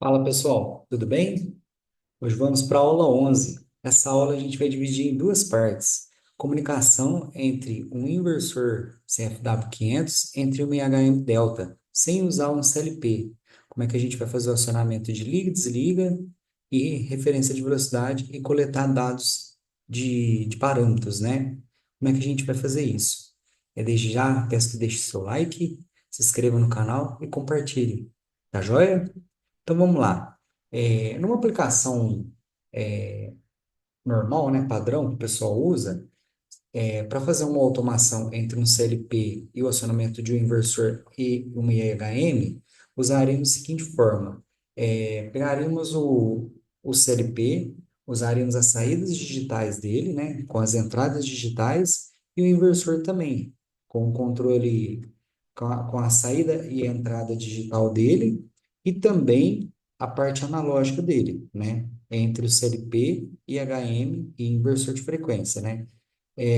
Fala pessoal, tudo bem? Hoje vamos para a aula 11. Essa aula a gente vai dividir em duas partes. Comunicação entre um inversor CFW500 entre uma IHM Delta, sem usar um CLP. Como é que a gente vai fazer o acionamento de liga, desliga e referência de velocidade e coletar dados de parâmetros, né? Como é que a gente vai fazer isso? Desde já, peço que deixe seu like, se inscreva no canal e compartilhe. Tá joia? Então vamos lá. Numa aplicação normal, né, padrão que o pessoal usa, para fazer uma automação entre um CLP e o acionamento de um inversor e uma IHM, usaríamos da seguinte forma: pegaríamos o CLP, usaríamos as saídas digitais dele, né, com as entradas digitais, e o inversor também, com o controle, com a saída e a entrada digital dele, e também a parte analógica dele, né, entre o CLP, IHM e inversor de frequência, né?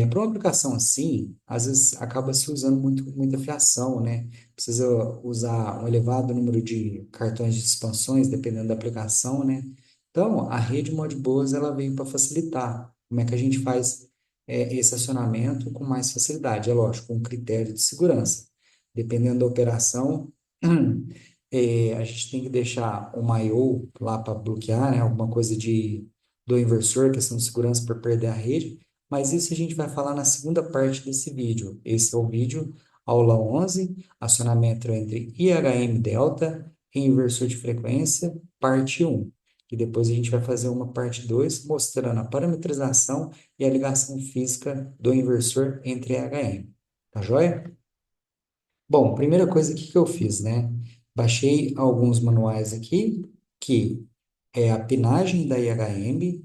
Para uma aplicação assim, às vezes acaba se usando muita fiação, né? Precisa usar um elevado número de cartões de expansões, dependendo da aplicação, né? Então, a rede Modbus, ela veio para facilitar. Como é que a gente faz esse acionamento com mais facilidade? É lógico, com critério de segurança. Dependendo da operação, a gente tem que deixar o I/O lá para bloquear, né? Alguma coisa do inversor, questão de segurança para perder a rede, mas isso a gente vai falar na segunda parte desse vídeo. Esse é o vídeo aula 11, acionamento entre IHM delta e inversor de frequência, parte 1. E depois a gente vai fazer uma parte 2 mostrando a parametrização e a ligação física do inversor entre IHM. Tá joia? Bom, primeira coisa que eu fiz, né? Baixei alguns manuais aqui, que é a pinagem da IHM,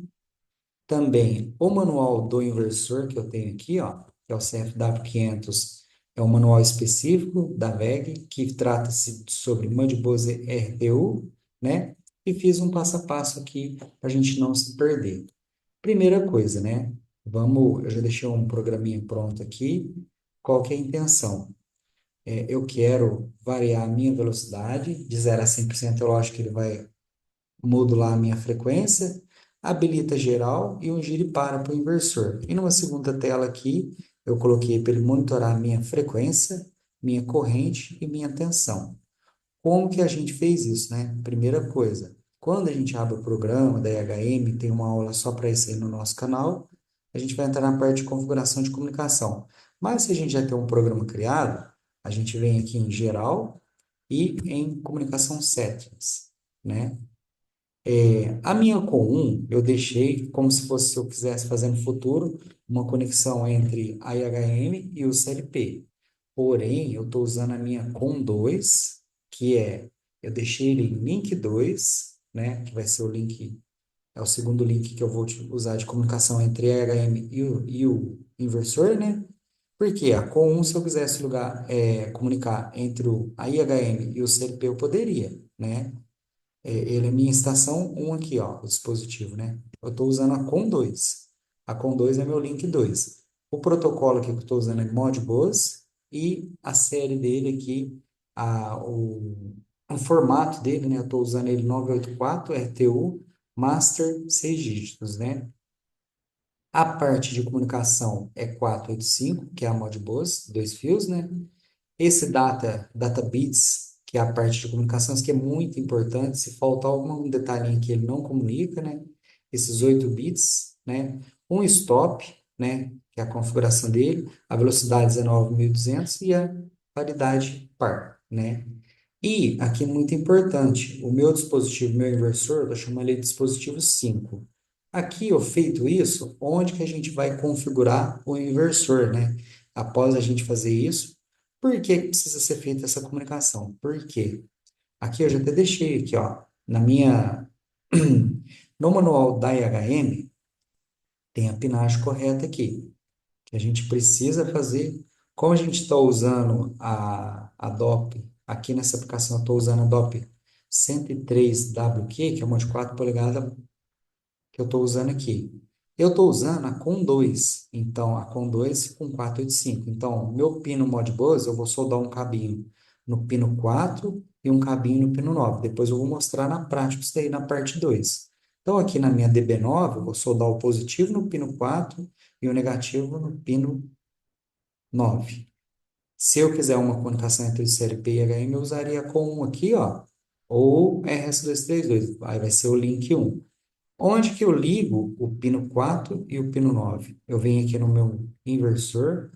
também o manual do inversor que eu tenho aqui, ó, que é o CFW500, é um manual específico da WEG, que trata-se sobre Modbus RTU, né? E fiz um passo a passo aqui para a gente não se perder. Primeira coisa, né? Eu já deixei um programinha pronto aqui. Qual que é a intenção? Eu quero variar a minha velocidade de 0 a 100%. Eu acho que ele vai modular a minha frequência, habilita geral e um gire para o inversor. E numa segunda tela aqui, eu coloquei para ele monitorar a minha frequência, minha corrente e minha tensão. Como que a gente fez isso, né? Primeira coisa, quando a gente abre o programa da IHM, tem uma aula só para isso aí no nosso canal, a gente vai entrar na parte de configuração de comunicação. Mas se a gente já tem um programa criado, a gente vem aqui em geral e em comunicação settings, né? A minha com eu deixei como se fosse se eu quisesse fazer no futuro uma conexão entre a IHM e o CLP. Porém, eu estou usando a minha com 2 que eu deixei ele em link 2, né, que vai ser o link, é o segundo link que eu vou usar de comunicação entre a IHM e o inversor, né? Porque a com se eu quisesse comunicar entre a IHM e o CLP, eu poderia, né? Ele é minha estação um aqui, ó, o dispositivo, né? Eu estou usando a com 2. A com 2 é meu link 2. O protocolo aqui que eu estou usando é Modbus e a série dele aqui, o formato dele, né? Eu estou usando ele 984 RTU Master 6 dígitos, né? A parte de comunicação é 485, que é a Modbus, dois fios, né? Esse data bits, que é a parte de comunicações, que é muito importante. Se faltar algum detalhinho que ele não comunica, né? Esses 8 bits, né? Um stop, né? Que é a configuração dele, a velocidade 19.200 e a paridade par, né? E aqui muito importante, o meu dispositivo, meu inversor, eu estou chamando ele de dispositivo 5. Aqui, ó, feito isso, onde que a gente vai configurar o inversor, né? Após a gente fazer isso, por que que precisa ser feita essa comunicação? Por quê? Aqui eu já até deixei aqui, ó, no manual da IHM, tem a pinagem correta aqui, que a gente precisa fazer. Como a gente está usando a DOP, aqui nessa aplicação eu estou usando a DOP 103WQ, que é uma de 4 polegadas que eu estou usando aqui. Eu estou usando a com 2, então a com 2 com 485. Então, meu pino Modbus, eu vou soldar um cabinho no pino 4 e um cabinho no pino 9. Depois eu vou mostrar na prática isso daí na parte 2. Então, aqui na minha DB9, eu vou soldar o positivo no pino 4 e o negativo no pino 9. Se eu quiser uma comunicação entre o CLP e HM, eu usaria com um aqui, ó, ou RS232. Aí vai ser o link 1. Onde que eu ligo o pino 4 e o pino 9? Eu venho aqui no meu inversor,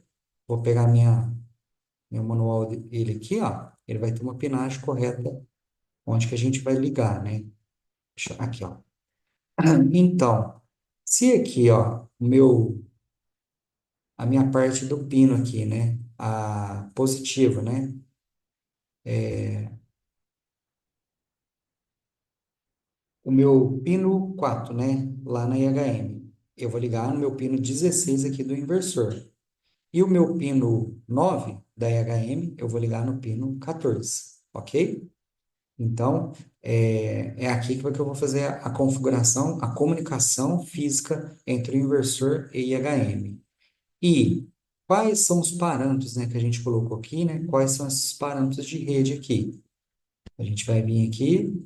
vou pegar meu manual dele aqui, ó. Ele vai ter uma pinagem correta onde que a gente vai ligar, né? Aqui, ó. Então, se aqui, ó, a minha parte do pino aqui, né? A positiva, né? O meu pino 4, né? Lá na IHM. Eu vou ligar no meu pino 16 aqui do inversor. E o meu pino 9 da IHM, eu vou ligar no pino 14, ok? Então, é aqui que eu vou fazer a configuração, a comunicação física entre o inversor e IHM. E quais são os parâmetros, né, que a gente colocou aqui, né? Quais são esses parâmetros de rede aqui? A gente vai vir aqui,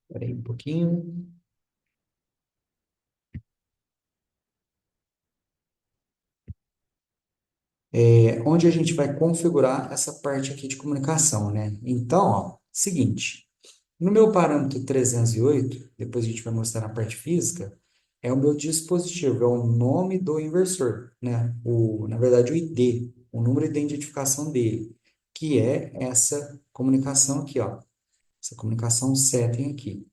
peraí um pouquinho, onde a gente vai configurar essa parte aqui de comunicação, né? Então, ó, seguinte, no meu parâmetro 308, depois a gente vai mostrar na parte física, é o meu dispositivo, é o nome do inversor, né? Na verdade, o ID, o número de identificação dele, que é essa comunicação aqui, ó. Essa comunicação setting aqui.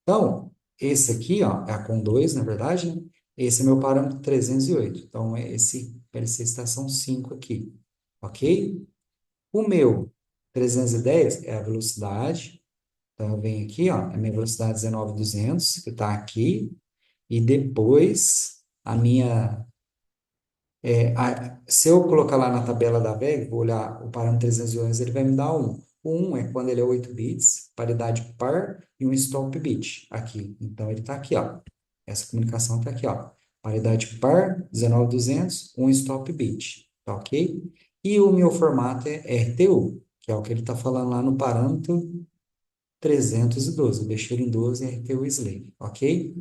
Então, esse aqui, ó, é a com 2, na verdade, né? Esse é meu parâmetro 308. Então, é esse PLC estação 5 aqui, ok? O meu 310 é a velocidade. Então, eu venho aqui, ó, a minha velocidade 19.200, que está aqui, e depois a minha se eu colocar lá na tabela da VEG, vou olhar o parâmetro 311, ele vai me dar um. O 1 é quando ele é 8 bits, paridade par e um stop bit aqui. Então, ele está aqui, ó. Essa comunicação está aqui, ó. Paridade par, 19.200, um stop bit. Tá ok? E o meu formato é RTU, que é o que ele está falando lá no parâmetro 312. Eu deixei ele em 12 RTU slave, ok?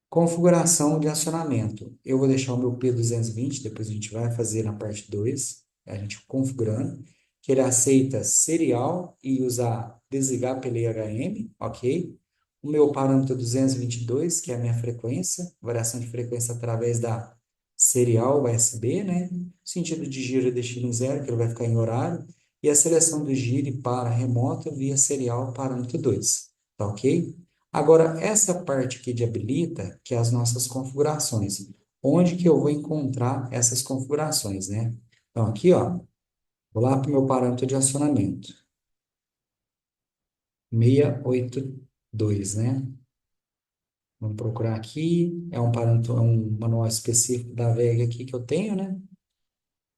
Configuração de acionamento. Eu vou deixar o meu P220, depois a gente vai fazer na parte 2, a gente configurando, que ele aceita serial e usar desligar pela IHM, ok? O meu parâmetro 222, que é a minha frequência, variação de frequência através da serial USB, né? O sentido de giro eu deixei em zero, que ele vai ficar em horário, e a seleção do giro e para remoto via serial parâmetro 2, tá ok? Agora, essa parte aqui de habilita, que é as nossas configurações. Onde que eu vou encontrar essas configurações, né? Então, aqui, ó, vou lá para o meu parâmetro de acionamento. 682, né? Vamos procurar aqui. É um parâmetro, é um manual específico da VEG aqui que eu tenho, né?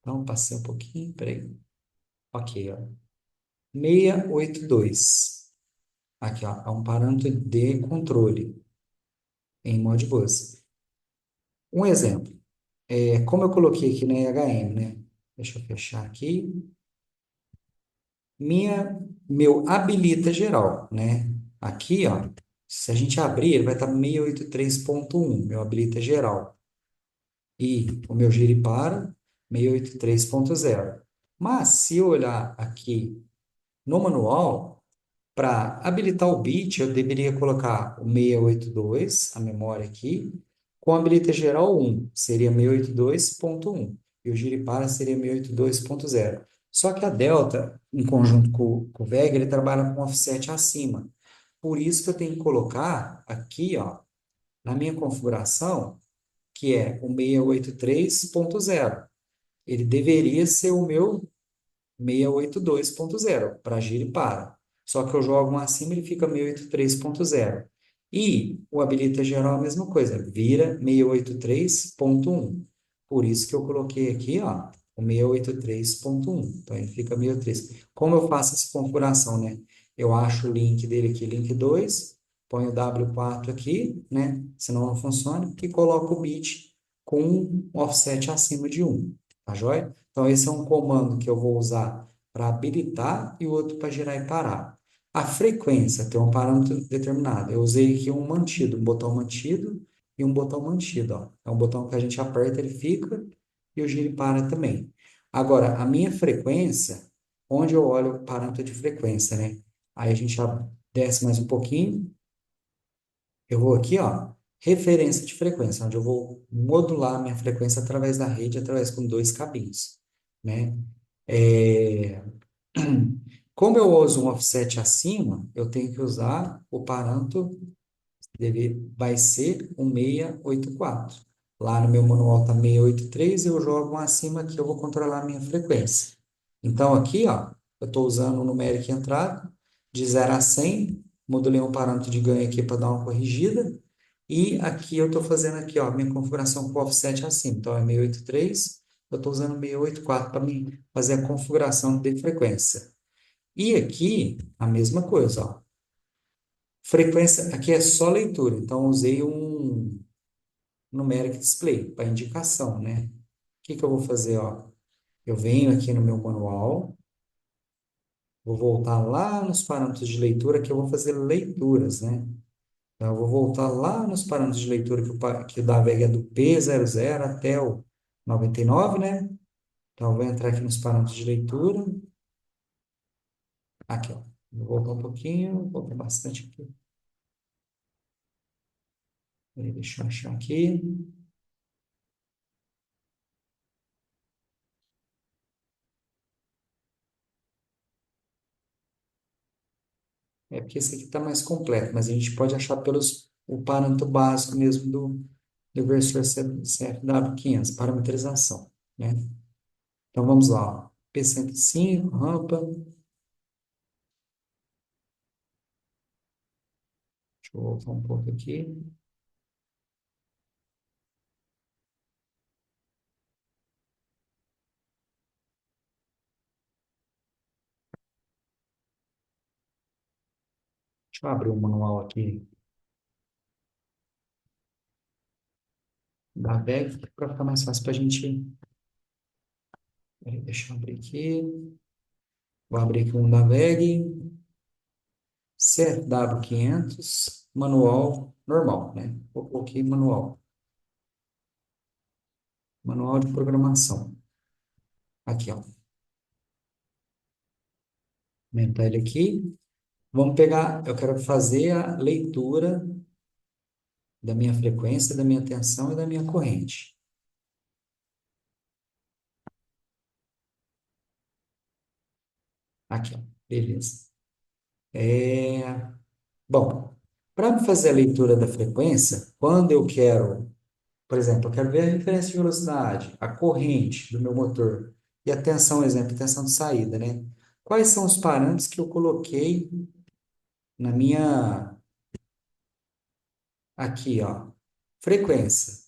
Então, passei um pouquinho, peraí. Ok, ó. 682. Aqui, ó, é um parâmetro de controle em Modbus. Um exemplo. Como eu coloquei aqui na IHM, né? Deixa eu fechar aqui. Meu habilita geral, né? Aqui, ó, se a gente abrir, ele vai estar 683.1, meu habilita geral. E o meu gire para 683.0. Mas, se eu olhar aqui no manual, para habilitar o bit, eu deveria colocar o 682, a memória aqui, com a habilita geral 1, seria 682.1, e o giripara seria 682.0. Só que a Delta, em conjunto com o VEG, ele trabalha com offset acima. Por isso que eu tenho que colocar aqui, ó, na minha configuração, que é o 683.0. Ele deveria ser o meu 682.0 para giro e para. Só que eu jogo um acima, ele fica 683.0. E o habilita geral é a mesma coisa, vira 683.1. Por isso que eu coloquei aqui, ó, o 683.1. Então ele fica 683. Como eu faço essa configuração, né? Eu acho o link dele aqui, link 2, ponho o W4 aqui, né? Senão não funciona, e coloco o bit com um offset acima de 1. Tá joia? Então, esse é um comando que eu vou usar para habilitar e o outro para girar e parar. A frequência tem um parâmetro determinado. Eu usei aqui um mantido, um botão mantido e um botão mantido, ó. É um botão que a gente aperta, ele fica, e o gira e para também. Agora, a minha frequência, onde eu olho o parâmetro de frequência, né? Aí a gente já desce mais um pouquinho. Eu vou aqui, ó, referência de frequência, onde eu vou modular a minha frequência através da rede, através com dois cabinhos, né? É, Como eu uso um offset acima, eu tenho que usar o parâmetro, vai ser um 684. Lá no meu manual está 683, eu jogo um acima aqui, eu vou controlar a minha frequência. Então, aqui, ó, eu estou usando o numérico entrada, de 0 a 100, modulei um parâmetro de ganho aqui para dar uma corrigida, e aqui eu estou fazendo aqui, ó, minha configuração com offset acima. Então, é 683, eu estou usando 684 para mim fazer a configuração de frequência. E aqui, a mesma coisa, ó. Frequência, aqui é só leitura, então eu usei um numeric display para indicação, né? O que que eu vou fazer, ó? Eu venho aqui no meu manual, vou voltar lá nos parâmetros de leitura, que eu vou fazer leituras, né? Então, eu vou voltar lá nos parâmetros de leitura que o da VEG é do P00 até o 99, né? Então, eu vou entrar aqui nos parâmetros de leitura. Aqui, ó. Vou voltar um pouquinho, voltar bastante aqui. Deixa eu achar aqui. É porque esse aqui está mais completo, mas a gente pode achar pelos o parâmetro básico mesmo do inversor CFW500, parametrização, né? Então vamos lá, ó. P105, rampa. Deixa eu voltar um pouco aqui. Deixa eu abrir o manual aqui da VEG para ficar mais fácil para a gente. Deixa eu abrir aqui. Vou abrir aqui um da VEG, CFW500, manual normal, né? Vou colocar aqui manual. Manual de programação. Aqui, ó. Aumentar ele aqui. Vamos pegar, eu quero fazer a leitura da minha frequência, da minha tensão e da minha corrente. Aqui, ó. Beleza. É, bom, para fazer a leitura da frequência, quando eu quero, por exemplo, eu quero ver a referência de velocidade, a corrente do meu motor e a tensão, exemplo, tensão de saída, né? Quais são os parâmetros que eu coloquei na minha, aqui, ó, frequência?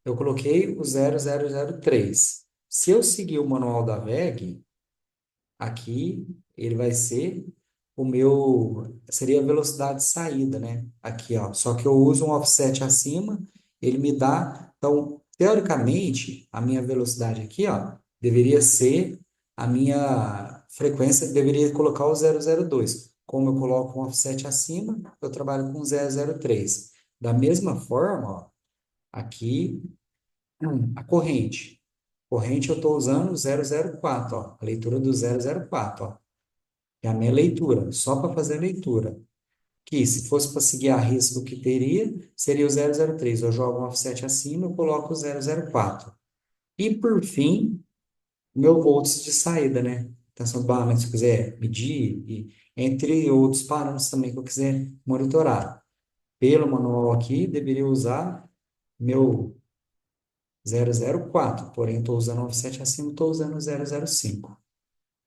Eu coloquei o 0003. Se eu seguir o manual da VEG, aqui ele vai ser o meu, seria a velocidade de saída, né? Aqui, ó. Só que eu uso um offset acima, ele me dá, então, teoricamente, a minha velocidade aqui, ó, deveria ser a minha frequência, deveria colocar o 002. Como eu coloco um offset acima, eu trabalho com 003. Da mesma forma, ó, aqui a corrente. Corrente eu estou usando o 004, ó, a leitura do 004, ó. É a minha leitura, só para fazer a leitura. Que se fosse para seguir a risca, o que teria seria o 003. Eu jogo um offset acima, eu coloco o 004. E por fim, meu volts de saída, né? Tensão de barramento, se eu quiser medir, e entre outros parâmetros também que eu quiser monitorar. Pelo manual aqui, deveria usar meu 004, porém estou usando o offset acima, estou usando o 005.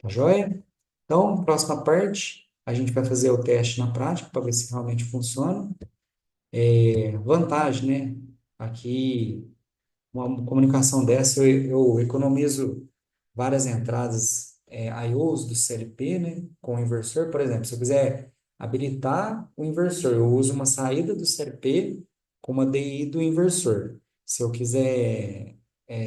Tá joia? Então, próxima parte, a gente vai fazer o teste na prática para ver se realmente funciona. Vantagem, né? Aqui, uma comunicação dessa, eu economizo várias entradas I/Os do CLP, né? Com o inversor, por exemplo, se eu quiser habilitar o inversor, eu uso uma saída do CLP com uma DI do inversor. Se eu quiser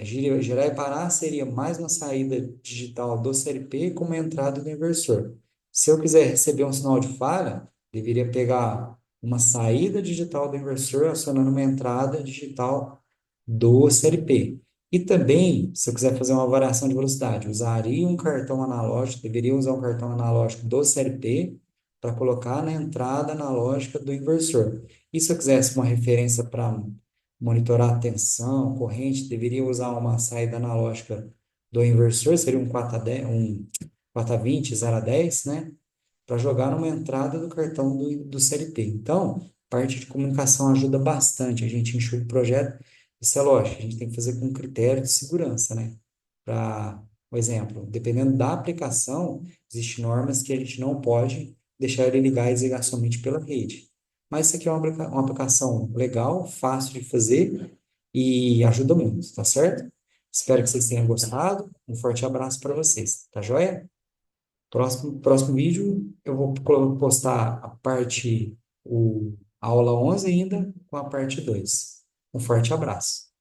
girar e parar seria mais uma saída digital do CLP com uma entrada do inversor. Se eu quiser receber um sinal de falha, deveria pegar uma saída digital do inversor acionando uma entrada digital do CLP. E também, se eu quiser fazer uma variação de velocidade, usaria um cartão analógico, deveria usar um cartão analógico do CLP para colocar na entrada analógica do inversor. E se eu quisesse uma referência para monitorar a tensão, corrente, deveria usar uma saída analógica do inversor, seria um 4 a 10, um 4 a 20, 0 a 10, né? Para jogar numa entrada do cartão do CLT. Então, parte de comunicação ajuda bastante a gente enxuga o projeto. Isso é lógico, a gente tem que fazer com critério de segurança, né? Para, por exemplo, dependendo da aplicação, existem normas que a gente não pode deixar ele ligar e desligar somente pela rede. Mas isso aqui é uma aplicação legal, fácil de fazer e ajuda muito, tá certo? Espero que vocês tenham gostado. Um forte abraço para vocês, tá joia? Próximo vídeo eu vou postar a aula 11 ainda com a parte 2. Um forte abraço.